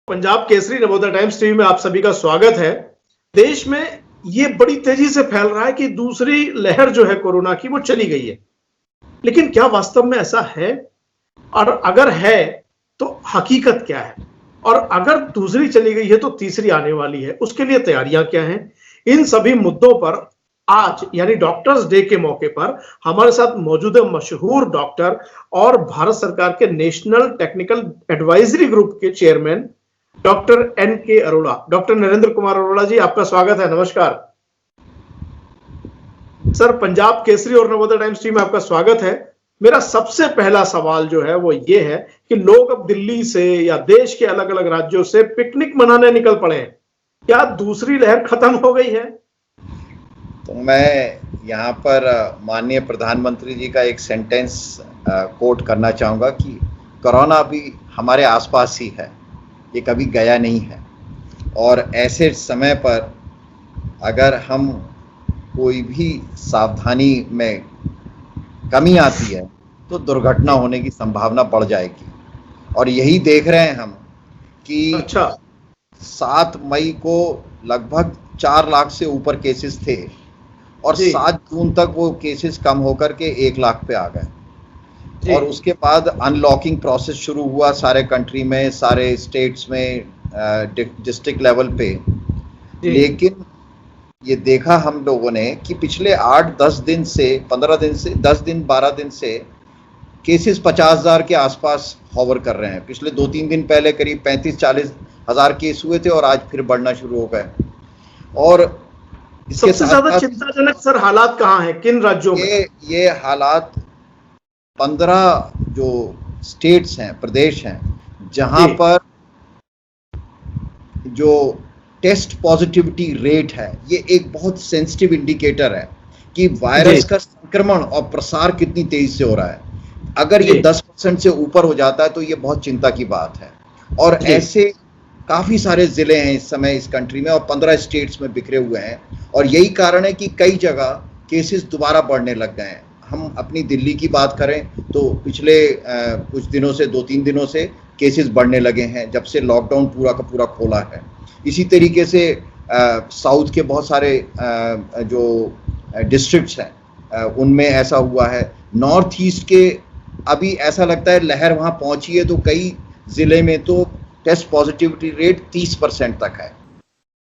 Punjab Kesari Navodaya times TV में आप सभी का स्वागत है। देश में ये बड़ी तेजी से फैल रहा है कि दूसरी लहर जो है कोरोना की वो चली गई है, लेकिन क्या वास्तव में ऐसा है? और अगर है तो हकीकत क्या है? और अगर दूसरी चली गई है तो तीसरी आने वाली है, उसके लिए तैयारियां क्या हैं? इन सभी मुद्दों पर आज यानी डॉक्टर्स डे के मौके पर हमारे साथ मौजूद है मशहूर डॉक्टर और भारत सरकार के नेशनल टेक्निकल एडवाइजरी ग्रुप के chairman doctor N.K. Arora. Doctor Narendra Kumar Arora ji, आपका स्वागत है। नमस्कार सर, पंजाब केसरी और नवोदय टाइम्स टीवी में आपका स्वागत है। मेरा सबसे पहला सवाल जो है वो ये है कि लोग अब दिल्ली से या देश के अलग अलग राज्यों से पिकनिक मनाने निकल पड़े हैं, क्या दूसरी लहर खत्म हो गई है? तो मैं यहाँ पर माननीय प्रधानमंत्री जी का एक सेंटेंस कोट करना चाहूँगा कि कोरोना अभी हमारे आसपास ही है, ये कभी गया नहीं है। और ऐसे समय पर अगर हम कोई भी सावधानी में कमी आती है तो दुर्घटना होने की संभावना बढ़ जाएगी। और यही देख रहे हैं हम कि 7 मई को लगभग 4 लाख से ऊपर केसेस थे और 7 जून तक वो केसेस कम होकर के 1 लाख पे आ गए। और उसके बाद अनलॉकिंग प्रोसेस शुरू हुआ सारे कंट्री में, सारे स्टेट्स में, डिस्ट्रिक्ट लेवल पे। लेकिन ये देखा हम लोगों ने कि पिछले 8-10 दिन से 15 दिन से 10 दिन 12 दिन से केसेस 50,000 के आसपास हॉवर कर रहे हैं। पिछले 2-3 दिन पहले करीब 35-40 हज़ार केस हुए थे और आज फिर बढ़ना शुरू हो गए। और इसके सबसे ज्यादा चिंताजनक सर हालात कहाँ हैं, किन राज्यों में? ये हालात 15 जो स्टेट्स हैं, प्रदेश हैं, जहां पर जो टेस्ट पॉजिटिविटी रेट है, ये एक बहुत सेंसिटिव इंडिकेटर है कि वायरस का संक्रमण और प्रसार कितनी तेजी से हो रहा है। अगर ये 10% से ऊपर हो जाता है तो ये बहुत चिंता की बात है। और ऐसे काफ़ी सारे ज़िले हैं इस समय इस कंट्री में और 15 स्टेट्स में बिखरे हुए हैं। और यही कारण है कि कई जगह केसेस दोबारा बढ़ने लग गए हैं। हम अपनी दिल्ली की बात करें तो पिछले कुछ दिनों से 2-3 दिनों से केसेस बढ़ने लगे हैं जब से लॉकडाउन पूरा का पूरा खोला है। इसी तरीके से साउथ के बहुत सारे जो डिस्ट्रिक्ट्स हैं उनमें ऐसा हुआ है। नॉर्थ ईस्ट के अभी ऐसा लगता है लहर वहाँ पहुँची है, तो कई ज़िले में तो टेस्ट पॉजिटिविटी रेट 30% तक है।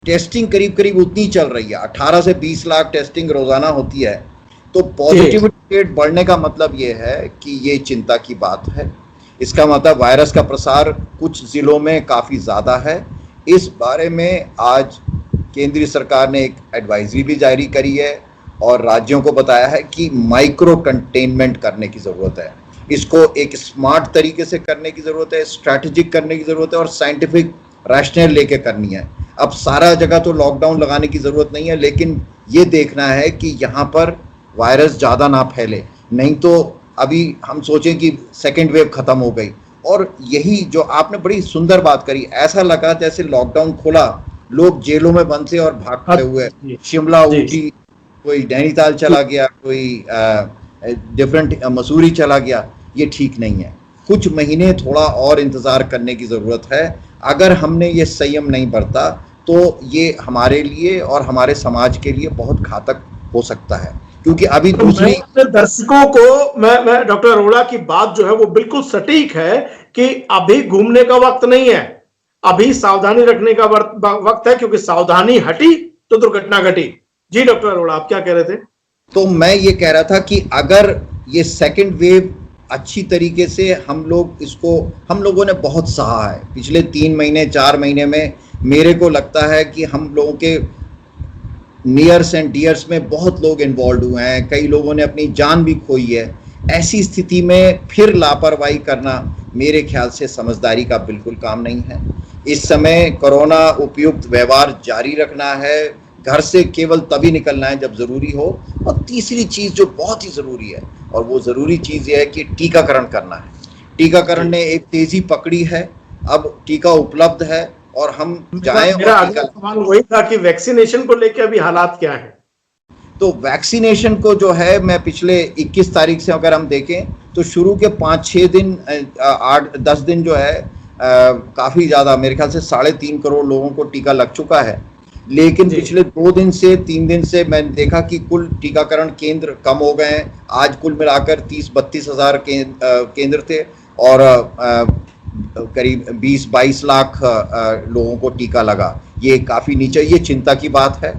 टेस्टिंग करीब करीब उतनी चल रही है, 18 से 20 लाख टेस्टिंग रोज़ाना होती है। तो पॉजिटिविटी रेट बढ़ने का मतलब ये है कि ये चिंता की बात है। इसका मतलब वायरस का प्रसार कुछ ज़िलों में काफ़ी ज़्यादा है। इस बारे में आज केंद्रीय सरकार ने एक एडवाइजरी भी जारी करी है और राज्यों को बताया है कि माइक्रो कंटेनमेंट करने की ज़रूरत है। इसको एक स्मार्ट तरीके से करने की ज़रूरत है, स्ट्रैटेजिक करने की ज़रूरत है और साइंटिफिक रैशनल लेके करनी है। अब सारा जगह तो लॉकडाउन लगाने की ज़रूरत नहीं है, लेकिन ये देखना है कि यहाँ पर वायरस ज़्यादा ना फैले, नहीं तो अभी हम सोचें कि सेकेंड वेव ख़त्म हो गई। और यही जो आपने बड़ी सुंदर बात करी, ऐसा लगा जैसे लॉकडाउन खोला, लोग जेलों में बंद थे और भाग खड़े हुए, शिमला ऊटी, कोई नैनीताल चला गया, कोई डिफरेंट मसूरी चला गया। ये ठीक नहीं है। कुछ महीने थोड़ा और इंतज़ार करने की ज़रूरत है। अगर हमने ये संयम नहीं बरता तो ये हमारे लिए और हमारे समाज के लिए बहुत घातक हो सकता है, क्योंकि अभी तो दूसरी दर्शकों को मैं डॉक्टर अरोड़ा की बात जो है वो बिल्कुल सटीक है कि अभी घूमने का वक्त नहीं है, अभी सावधानी रखने का वक्त है, क्योंकि सावधानी हटी तो दुर्घटना घटी। जी डॉक्टर अरोड़ा, आप क्या कह रहे थे? तो मैं ये कह रहा था कि अगर ये सेकेंड वेव अच्छी तरीके से हम लोगों ने बहुत सहा है पिछले 3 महीने 4 महीने में। मेरे को लगता है कि हम लोगों के नियर्स एंड डियर्स में बहुत लोग इन्वॉल्व हुए हैं, कई लोगों ने अपनी जान भी खोई है। ऐसी स्थिति में फिर लापरवाही करना मेरे ख्याल से समझदारी का बिल्कुल काम नहीं है। इस समय कोरोना उपयुक्त व्यवहार जारी रखना है, घर से केवल तभी निकलना है जब ज़रूरी हो। और तीसरी चीज़ जो बहुत ही ज़रूरी है, और वो ज़रूरी चीज़ ये है कि टीकाकरण करना है। टीकाकरण ने एक तेज़ी पकड़ी है, अब टीका उपलब्ध है और हम जाएं। मेरा अगला सवाल वही था कि वैक्सीनेशन को लेकर अभी हालात क्या है? तो वैक्सीनेशन को जो है, मैं पिछले 21 तारीख से अगर हम देखें तो शुरू के 5-6 दिन 8-10 दिन जो है काफी ज्यादा, मेरे ख्याल से 3.5 करोड़ लोगों को टीका लग चुका है। लेकिन पिछले 2 दिन से 3 दिन से मैंने देखा कि कुल टीकाकरण केंद्र कम हो गए हैं। आज कुल मिलाकर 30-32 हजार केंद्र थे और करीब 20-22 लाख लोगों को टीका लगा। ये काफी नीचे, ये चिंता की बात है।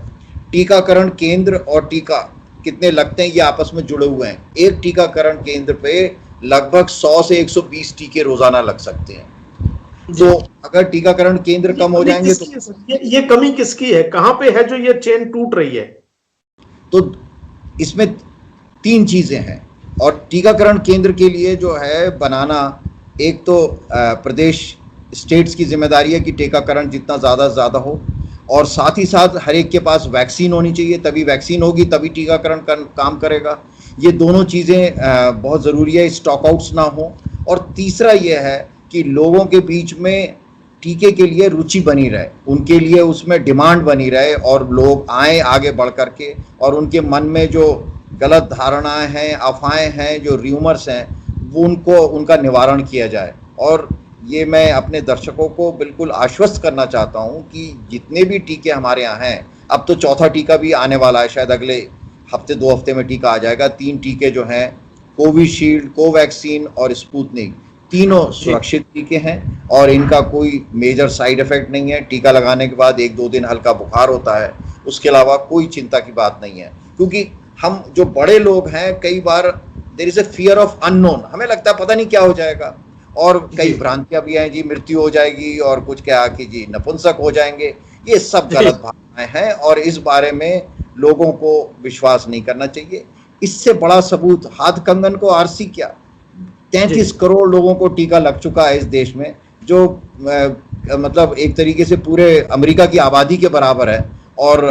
टीकाकरण केंद्र और टीका कितने लगते हैं ये आपस में जुड़े हुए हैं। एक टीकाकरण केंद्र पे लगभग 100 से 120 टीके रोजाना लग सकते हैं। तो अगर टीकाकरण केंद्र कम हो जाएंगे तो ये कमी किसकी है, कहां पे है जो ये चेन टूट रही है? तो इसमें 3 चीजें हैं और टीकाकरण केंद्र के लिए जो है बनाना, एक तो प्रदेश स्टेट्स की जिम्मेदारी है कि टीकाकरण जितना ज्यादा हो, और साथ ही साथ हर एक के पास वैक्सीन होनी चाहिए, तभी वैक्सीन होगी तभी टीकाकरण काम करेगा। ये दोनों चीजें बहुत जरूरी है, स्टॉक आउट्स ना हो। और तीसरा ये है कि लोगों के बीच में टीके के लिए रुचि बनी रहे, उनके लिए उसमें डिमांड बनी रहे और लोग आए आगे बढ़ करके, और उनके मन में जो गलत धारणाएं हैं, अफवाहें हैं, जो र्यूमर्स हैं, वो उनका निवारण किया जाए। और ये मैं अपने दर्शकों को बिल्कुल आश्वस्त करना चाहता हूं कि जितने भी टीके हमारे यहाँ हैं, अब तो चौथा टीका भी आने वाला है, शायद अगले हफ्ते 2 हफ्ते में टीका आ जाएगा। 3 टीके जो हैं, कोविशील्ड, कोवैक्सीन और स्पुतनिक, तीनों सुरक्षित टीके हैं और इनका कोई मेजर साइड इफेक्ट नहीं है। टीका लगाने के बाद 1-2 दिन हल्का बुखार होता है, उसके अलावा कोई चिंता की बात नहीं है। क्योंकि हम जो बड़े लोग हैं, कई बार there is a fear of unknown, हमें लगता है पता नहीं क्या हो जाएगा, और कई भ्रांतियां भी हैं जी, मृत्यु हो जाएगी और कुछ क्या कि जी नपुंसक हो जाएंगे। ये सब गलत भावनाएं हैं और इस बारे में लोगों को विश्वास नहीं करना चाहिए। इससे बड़ा सबूत हाथ कंगन को आरसी क्या, 33 करोड़ लोगों को टीका लग चुका है इस देश में, जो मतलब एक तरीके से पूरे अमेरिका की आबादी के बराबर है। और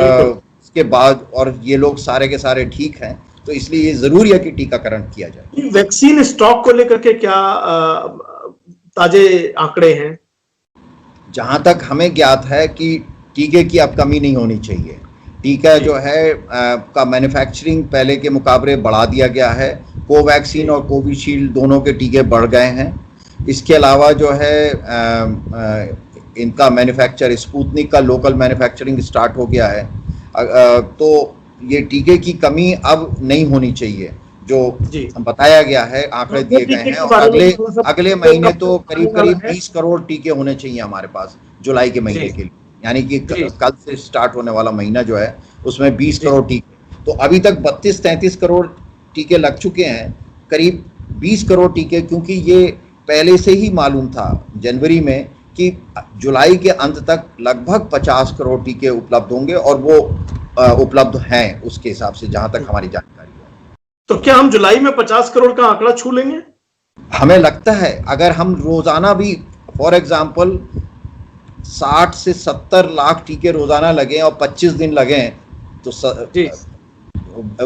इसके बाद और ये लोग सारे के सारे ठीक हैं, तो इसलिए ये जरूरी है कि टीकाकरण किया जाए। वैक्सीन स्टॉक को लेकर के क्या ताजे आंकड़े हैं? जहां तक हमें ज्ञात है कि टीके की अब कमी नहीं होनी चाहिए। टीका जो है का मैन्युफैक्चरिंग पहले के मुकाबले बढ़ा दिया गया है। कोवैक्सीन और कोविशील्ड दोनों के टीके बढ़ गए हैं। इसके अलावा जो है इनका मैन्युफैक्चर, स्पुतनिक का लोकल मैन्युफैक्चरिंग स्टार्ट हो गया है। तो ये टीके की कमी अब नहीं होनी चाहिए, जो बताया गया है, आंकड़े दिए गए हैं। और अगले महीने तो करीब 20 करोड़ टीके होने चाहिए हमारे पास जुलाई के महीने के लिए, यानी कि कल से स्टार्ट होने वाला महीना जो है उसमें 20 करोड़ टीके। तो अभी तक 32-33 करोड़ टीके लग चुके हैं, करीब 20 करोड़ टीके, क्योंकि ये पहले से ही मालूम था जनवरी में कि जुलाई के अंत तक लगभग 50 करोड़ टीके उपलब्ध होंगे, और वो उपलब्ध हैं उसके हिसाब से, जहां तक हमारी जानकारी है। तो क्या हम जुलाई में 50 करोड़ का आंकड़ा छू लेंगे? हमें लगता है अगर हम रोजाना भी फॉर एग्जांपल 60 से 70 लाख टीके रोजाना लगे और 25 दिन लगे तो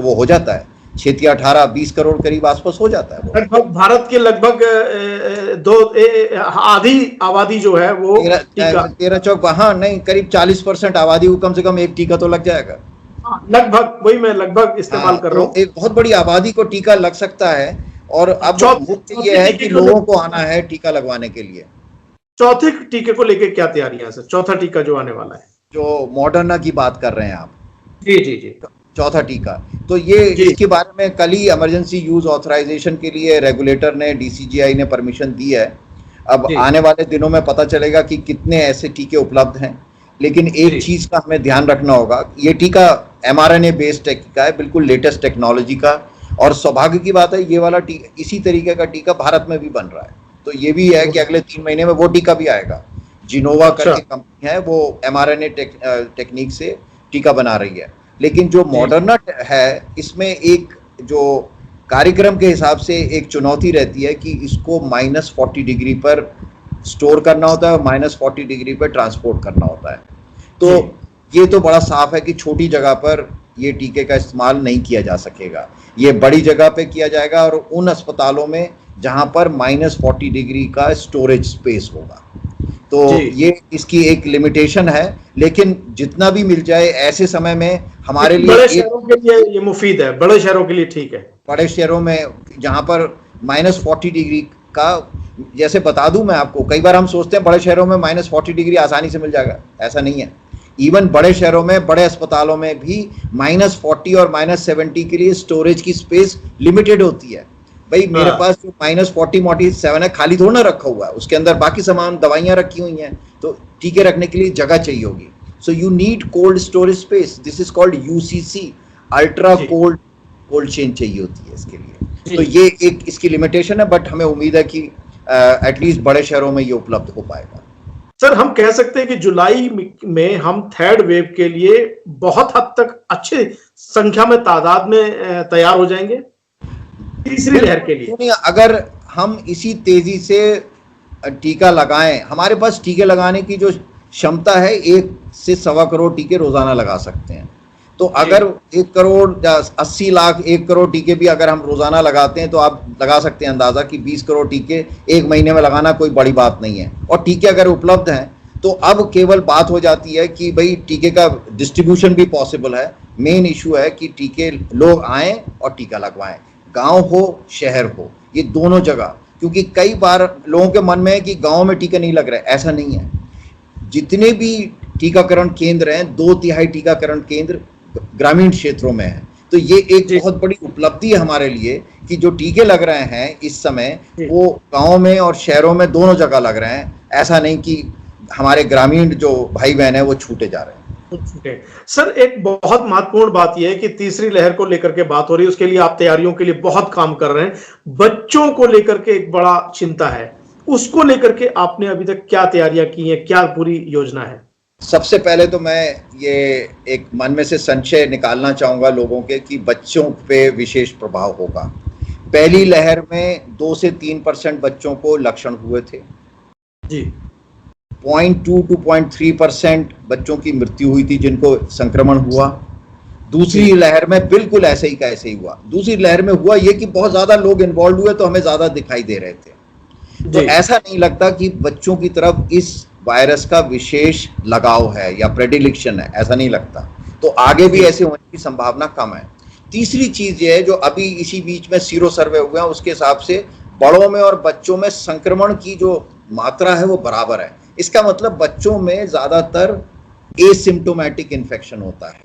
वो हो जाता है 6-18-20 करोड़ करीब आसपास हो जाता है। लगभग भारत के लगभग आधी आबादी जो है वो 13-14, हाँ नहीं, करीब 40% आबादी को कम से कम एक टीका तो लग जाएगा। लगभग वही मैं लगभग इस्तेमाल कर रहा हूँ। एक बहुत बड़ी आबादी को टीका लग सकता है, और अब मुद्दा ये है कि लोगों को आना है टीका लगवाने के लिए। चौथे टीके को लेकर क्या तैयारियां है? चौथा टीका जो आने वाला है, जो मॉडर्ना की बात कर रहे हैं आप? जी। चौथा टीका, तो ये इसके बारे में कल ही इमरजेंसी यूज ऑथराइजेशन के लिए रेगुलेटर ने, DCGI ने परमिशन दी है। अब आने वाले दिनों में पता चलेगा कि कितने ऐसे टीके उपलब्ध हैं। लेकिन एक चीज का हमें ध्यान रखना होगा, ये टीका mRNA बेस्ड टीका है, बिल्कुल लेटेस्ट टेक्नोलॉजी का, और सौभाग्य की बात है ये वाला टीका, इसी तरीके का टीका भारत में भी बन रहा है। तो ये भी है कि अगले 3 महीने में वो टीका भी आएगा। जिनोवा करके कंपनी है, वो mRNA टेक्निक से टीका बना रही है। लेकिन जो मॉडर्ना है, इसमें एक जो कार्यक्रम के हिसाब से एक चुनौती रहती है कि इसको -40 डिग्री पर स्टोर करना होता है और -40 डिग्री पर ट्रांसपोर्ट करना होता है। तो ये तो बड़ा साफ है कि छोटी जगह पर ये टीके का इस्तेमाल नहीं किया जा सकेगा, ये बड़ी जगह पे किया जाएगा और उन अस्पतालों में जहां पर -40 डिग्री का स्टोरेज स्पेस होगा। तो ये इसकी एक लिमिटेशन है, लेकिन जितना भी मिल जाए ऐसे समय में हमारे लिए, बड़े शहरों के लिए ये मुफीद है, बड़े शहरों के लिए ठीक है। बड़े शहरों में जहां पर -40 डिग्री का जैसे बता दूं मैं आपको, कई बार हम सोचते हैं बड़े शहरों में -40 डिग्री आसानी से मिल जाएगा, ऐसा नहीं है। इवन बड़े शहरों में, बड़े अस्पतालों में भी -40 और -70 के लिए स्टोरेज की स्पेस लिमिटेड होती है। भाई मेरे पास जो -40-47 है, खाली थोड़ा ना रखा हुआ है, उसके अंदर बाकी सामान, दवाइयां रखी हुई हैं, तो टीके रखने के लिए जगह चाहिए होगी। So you need cold storage space, this is called UCC, ultra cold chain चाहिए होती है इसके लिए। तो ये एक इसकी लिमिटेशन है, बट हमें उम्मीद है कि एटलीस्ट बड़े शहरों में ये उपलब्ध हो पाएगा। सर, हम कह सकते हैं कि जुलाई में हम थर्ड वेव के लिए बहुत हद तक अच्छे संख्या में, तादाद में तैयार हो जाएंगे तीसरी लहर के लिए। अगर हम इसी तेजी से टीका लगाएं, हमारे पास टीके लगाने की जो क्षमता है, 1 से 1.25 करोड़ टीके रोजाना लगा सकते हैं। तो अगर 1 करोड़ या 80 लाख, 1 करोड़ टीके भी अगर हम रोजाना लगाते हैं, तो आप लगा सकते हैं अंदाजा कि 20 करोड़ टीके 1 महीने में लगाना कोई बड़ी बात नहीं है। और टीके अगर उपलब्ध हैं, तो अब केवल बात हो जाती है कि भाई टीके का डिस्ट्रीब्यूशन भी पॉसिबल है। मेन इशू है कि टीके लोग आएं और टीका लगवाएं, गांव हो शहर हो, ये दोनों जगह। क्योंकि कई बार लोगों के मन में है कि गांव में टीका नहीं लग रहा है, ऐसा नहीं है। जितने भी टीकाकरण केंद्र हैं, 2/3 टीकाकरण केंद्र ग्रामीण क्षेत्रों में है। तो ये एक बहुत बड़ी उपलब्धि है हमारे लिए कि जो टीके लग रहे हैं इस समय, वो गांव में और शहरों में दोनों जगह लग रहे हैं। ऐसा नहीं कि हमारे ग्रामीण जो भाई बहन है वो छूटे जा रहे हैं। सर, एक बहुत महत्वपूर्ण बात यह है कि तीसरी लहर को लेकर के बात हो रही है, उसके लिए आप तैयारियों के लिए बहुत काम कर रहे हैं। बच्चों को लेकर के एक बड़ा चिंता है, उसको लेकर के आपने अभी तक क्या तैयारियां की हैं, क्या पूरी योजना है? सबसे पहले तो मैं ये एक मन में से संशय निकालना चाहूंगा लोगों के कि बच्चों पे विशेष प्रभाव होगा। पहली लहर में 2 से 3% बच्चों को लक्षण हुए थे जी। 0.2 to 0.3% बच्चों की मृत्यु हुई थी जिनको संक्रमण हुआ। दूसरी लहर में बिल्कुल ऐसे ही का ऐसे ही हुआ। दूसरी लहर में हुआ ये कि बहुत ज्यादा लोग इन्वॉल्व हुए, तो हमें ज्यादा दिखाई दे रहे थे। तो ऐसा नहीं लगता कि बच्चों की तरफ इस वायरस का विशेष लगाव है या प्रेडिलेक्शन है, ऐसा नहीं लगता। तो आगे भी ऐसे होने की संभावना कम है। तीसरी चीज ये है, जो अभी इसी बीच में सीरो सर्वे हुए हैं, उसके हिसाब से बड़ों में और बच्चों में संक्रमण की जो मात्रा है वो बराबर है। इसका मतलब बच्चों में ज्यादातर एसिम्प्टोमेटिक इन्फेक्शन होता है,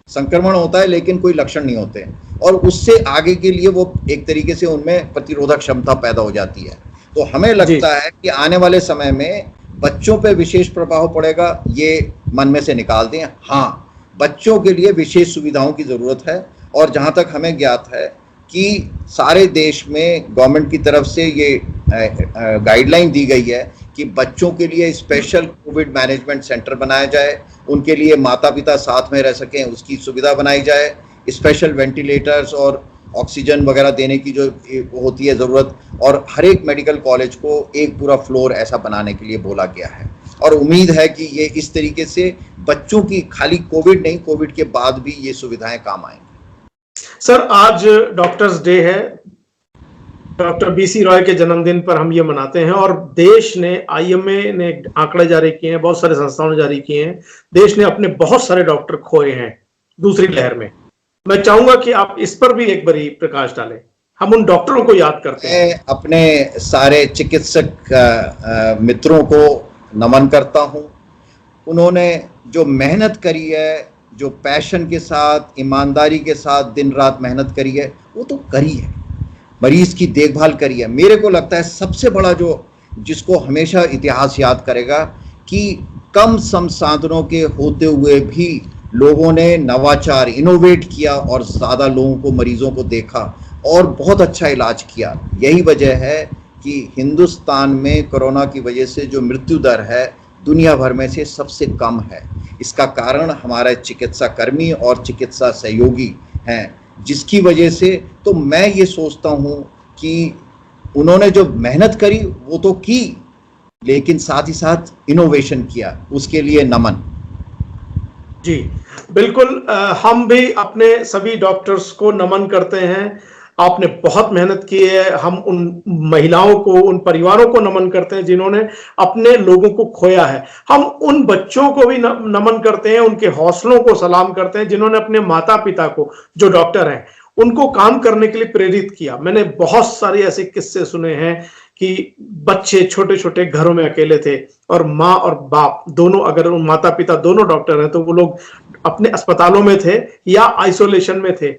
संक्रमण होता है लेकिन कोई लक्षण नहीं होते, और उससे आगे के लिए वो एक तरीके से उनमें प्रतिरोधक क्षमता पैदा हो जाती है। तो हमें लगता है कि आने वाले समय में बच्चों पे विशेष प्रभाव पड़ेगा, ये मन में से निकाल दें। हाँ, बच्चों के लिए विशेष सुविधाओं की जरूरत है, और जहां तक हमें ज्ञात है कि सारे देश में गवर्नमेंट की तरफ से ये गाइडलाइन दी गई है कि बच्चों के लिए स्पेशल कोविड मैनेजमेंट सेंटर बनाया जाए, उनके लिए माता पिता साथ में रह सकें उसकी सुविधा बनाई जाए, स्पेशल वेंटिलेटर्स और ऑक्सीजन वगैरह देने की जो होती है ज़रूरत, और हर एक मेडिकल कॉलेज को एक पूरा फ्लोर ऐसा बनाने के लिए बोला गया है। और उम्मीद है कि ये इस तरीके से बच्चों की, खाली कोविड नहीं, कोविड के बाद भी ये सुविधाएं काम आएंगी। सर, आज डॉक्टर्स डे है, डॉक्टर बीसी रॉय के जन्मदिन पर हम ये मनाते हैं, और देश ने, आईएमए ने आंकड़े जारी किए हैं, बहुत सारे संस्थाओं ने जारी किए हैं, देश ने अपने बहुत सारे डॉक्टर खोए हैं दूसरी लहर में। मैं चाहूंगा कि आप इस पर भी एक बारी प्रकाश डालें, हम उन डॉक्टरों को याद करते हैं। मैं अपने सारे चिकित्सक मित्रों को नमन करता हूं। उन्होंने जो मेहनत करी है, जो पैशन के साथ, ईमानदारी के साथ दिन रात मेहनत करी है, वो तो करी है, मरीज की देखभाल करी है। मेरे को लगता है सबसे बड़ा जो, जिसको हमेशा इतिहास याद करेगा, कि कम संसाधनों के होते हुए भी लोगों ने नवाचार, इनोवेट किया और ज़्यादा लोगों को, मरीजों को देखा और बहुत अच्छा इलाज किया। यही वजह है कि हिंदुस्तान में कोरोना की वजह से जो मृत्यु दर है दुनिया भर में से सबसे कम है। इसका कारण हमारे चिकित्सा कर्मी और चिकित्सा सहयोगी हैं, जिसकी वजह से तो मैं ये सोचता हूँ कि उन्होंने जो मेहनत करी वो तो की, लेकिन साथ ही साथ इनोवेशन किया, उसके लिए नमन। जी बिल्कुल, हम भी अपने सभी डॉक्टर्स को नमन करते हैं। आपने बहुत मेहनत की है। हम उन महिलाओं को, उन परिवारों को नमन करते हैं जिन्होंने अपने लोगों को खोया है। हम उन बच्चों को भी नमन करते हैं, उनके हौसलों को सलाम करते हैं जिन्होंने अपने माता पिता को, जो डॉक्टर हैं, उनको काम करने के लिए प्रेरित किया। मैंने बहुत सारे ऐसे किस्से सुने हैं कि बच्चे छोटे छोटे घरों में अकेले थे और माँ और बाप दोनों, अगर माता पिता दोनों डॉक्टर हैं तो वो लोग अपने अस्पतालों में थे या आइसोलेशन में थे,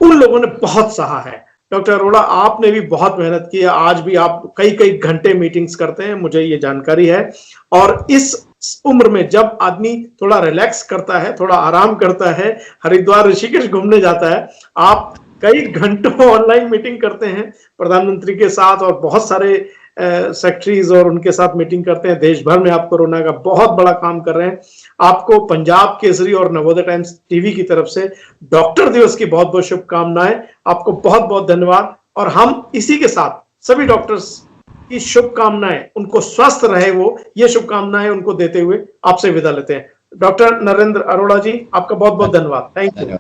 उन लोगों ने बहुत सहा है। डॉक्टर अरोड़ा, आपने भी बहुत मेहनत की है, आज भी आप कई कई घंटे मीटिंग्स करते हैं, मुझे ये जानकारी है। और इस उम्र में जब आदमी थोड़ा रिलैक्स करता है, थोड़ा आराम करता है, हरिद्वार ऋषिकेश घूमने जाता है, आप कई घंटों ऑनलाइन मीटिंग करते हैं प्रधानमंत्री के साथ और बहुत सारे सेक्रेटरीज और उनके साथ मीटिंग करते हैं। देश भर में आप कोरोना का बहुत बड़ा काम कर रहे हैं। आपको पंजाब केसरी और नवोदय टाइम्स टीवी की तरफ से डॉक्टर दिवस की बहुत बहुत शुभकामनाएं। आपको बहुत बहुत धन्यवाद। और हम इसी के साथ सभी डॉक्टर्स की शुभकामनाएं, उनको स्वस्थ रहे वो, ये शुभकामनाएं उनको देते हुए आपसे विदा लेते हैं। डॉक्टर नरेंद्र अरोड़ा जी, आपका बहुत बहुत धन्यवाद। Thank you.